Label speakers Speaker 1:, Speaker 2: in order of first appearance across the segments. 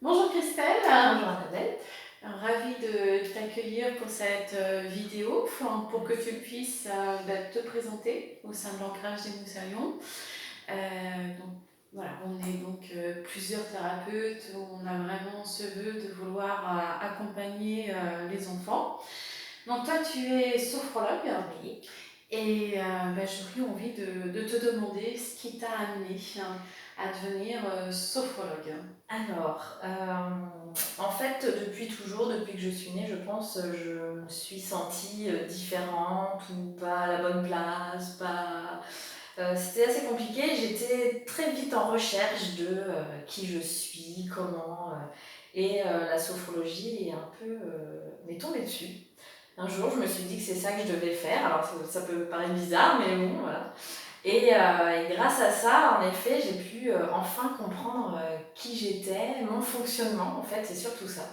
Speaker 1: Bonjour Christelle,
Speaker 2: Bonjour Annabelle.
Speaker 1: ravie de t'accueillir pour cette vidéo pour que tu puisses te présenter au sein de l'Ancrage des Moussalions. Donc, voilà, on est donc plusieurs thérapeutes, on a vraiment ce vœu de vouloir accompagner les enfants. Donc toi tu es sophrologue
Speaker 2: Oui.
Speaker 1: et j'aurais envie de te demander ce qui t'a amené à devenir sophrologue.
Speaker 2: Alors, en fait, depuis toujours, depuis que je suis née, je pense, je me suis sentie différente ou pas à la bonne place, pas. C'était assez compliqué. J'étais très vite en recherche de qui je suis, comment. La sophrologie est un peu m'est tombée dessus. Un jour, je me suis dit que c'est ça que je devais faire. Alors, ça peut paraître bizarre, mais bon, voilà. Et grâce à ça, en effet, j'ai pu enfin comprendre qui j'étais, mon fonctionnement, en fait, c'est surtout ça.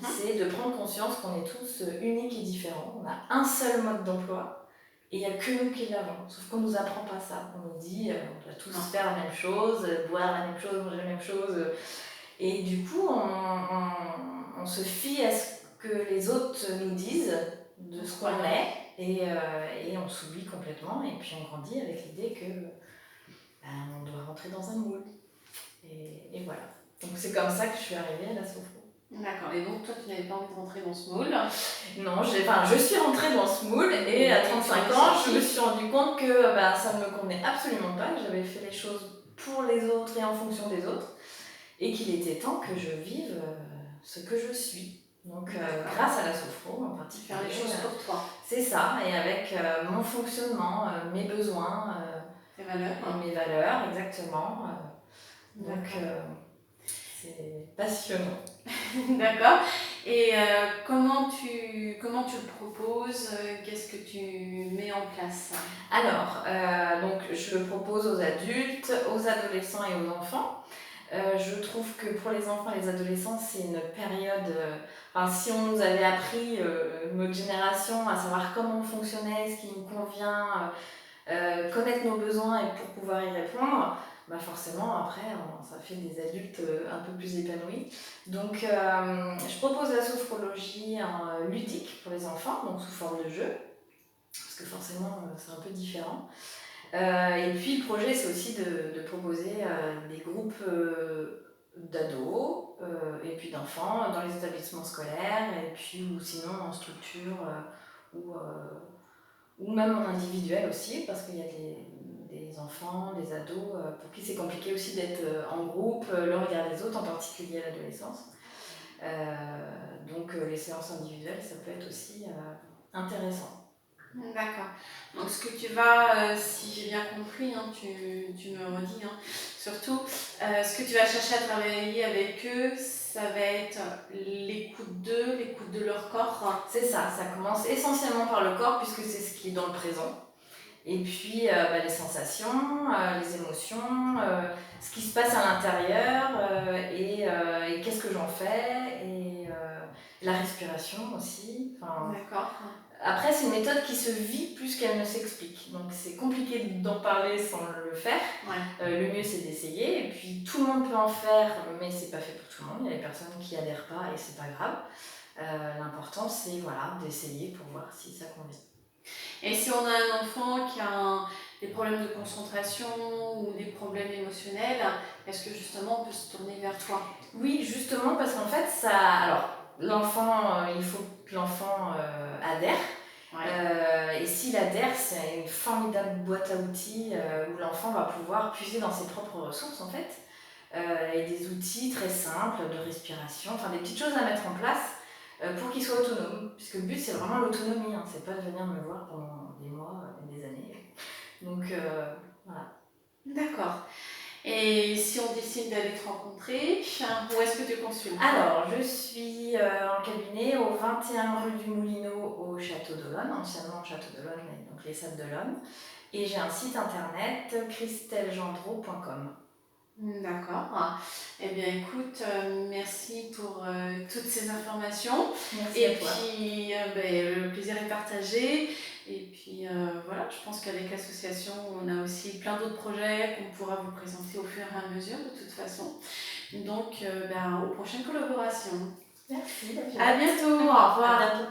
Speaker 2: C'est de prendre conscience qu'on est tous uniques et différents. On a un seul mode d'emploi et il n'y a que nous qui l'avons. Sauf qu'on ne nous apprend pas ça. On nous dit on doit tous faire la même chose, boire la même chose, manger la même chose. Et du coup, on se fie à ce que les autres nous disent de ce qu'on est et on s'oublie complètement. Et puis on grandit avec l'idée que on doit rentrer dans un moule. Et voilà. Donc c'est comme ça que je suis arrivée à la sophro.
Speaker 1: D'accord, et donc toi tu n'avais pas envie de rentrer dans ce moule?
Speaker 2: Non, je suis rentrée dans ce moule et à 35 ans, je me suis rendu compte que ça ne me convenait absolument pas, que j'avais fait les choses pour les autres et en fonction des autres, et qu'il était temps que je vive ce que je suis. Donc grâce à la sophro en particulier.
Speaker 1: Faire les choses pour toi.
Speaker 2: C'est ça, et avec mon fonctionnement, mes besoins,
Speaker 1: tes valeurs.
Speaker 2: Et mes valeurs, exactement. Donc c'est passionnant.
Speaker 1: D'accord. Et comment tu le proposes? Qu'est-ce que tu mets en place?
Speaker 2: Alors, donc je le propose aux adultes, aux adolescents et aux enfants. Je trouve que pour les enfants et les adolescents, c'est une période. Si on nous avait appris, notre génération, à savoir comment on fonctionnait, ce qui nous convient, connaître nos besoins et pour pouvoir y répondre, forcément, après, ça fait des adultes un peu plus épanouis. Donc, je propose la sophrologie ludique pour les enfants, donc sous forme de jeu, parce que forcément, c'est un peu différent. Et puis, le projet, c'est aussi de proposer des groupes d'ados et puis d'enfants dans les établissements scolaires, et puis ou sinon en structure ou même en individuel aussi, parce qu'il y a des enfants, des ados pour qui c'est compliqué aussi d'être en groupe, le regard des autres, en particulier à l'adolescence. Donc les séances individuelles, ça peut être aussi intéressant.
Speaker 1: D'accord. Donc ce que tu vas, si j'ai bien compris, tu me redis, surtout, ce que tu vas chercher à travailler avec eux, ça va être l'écoute d'eux, l'écoute de leur corps.
Speaker 2: C'est ça, ça commence essentiellement par le corps, puisque c'est ce qui est dans le présent. Et puis les sensations, les émotions, ce qui se passe à l'intérieur et qu'est-ce que j'en fais, et la respiration aussi.
Speaker 1: D'accord.
Speaker 2: Après, c'est une méthode qui se vit plus qu'elle ne s'explique. Donc c'est compliqué d'en parler sans le faire.
Speaker 1: Ouais.
Speaker 2: Le mieux, c'est d'essayer. Et puis tout le monde peut en faire, mais c'est pas fait pour tout le monde. Il y a des personnes qui adhèrent pas et c'est pas grave. L'important, c'est d'essayer pour voir si ça convient.
Speaker 1: Et si on a un enfant qui a des problèmes de concentration ou des problèmes émotionnels, est-ce que justement on peut se tourner vers toi?
Speaker 2: Oui, justement, parce qu'en fait, alors, l'enfant, il faut que l'enfant adhère. Ouais. Et s'il adhère, c'est une formidable boîte à outils où l'enfant va pouvoir puiser dans ses propres ressources, en fait. Et des outils très simples de respiration, des petites choses à mettre en place pour qu'il soit autonome. Puisque le but, c'est vraiment l'autonomie, c'est pas de venir me voir pendant des mois et des années. Donc, voilà.
Speaker 1: D'accord. Et si on décide d'aller te rencontrer, où est-ce que tu consultes?
Speaker 2: Alors, je suis en cabinet au 21 rue du Moulineau au Château d'Olonne, anciennement Château d'Olonne, donc les Sables d'Olonne. Et j'ai un site internet, christellegendreau.com.
Speaker 1: D'accord. Eh bien, écoute, merci pour toutes ces informations.
Speaker 2: Merci à toi.
Speaker 1: Puis, le plaisir est partagé. Et puis, voilà, je pense qu'avec l'association, on a aussi plein d'autres projets qu'on pourra vous présenter au fur et à mesure, de toute façon. Donc, aux prochaines collaborations.
Speaker 2: Merci.
Speaker 1: À bientôt, au revoir.
Speaker 2: À bientôt.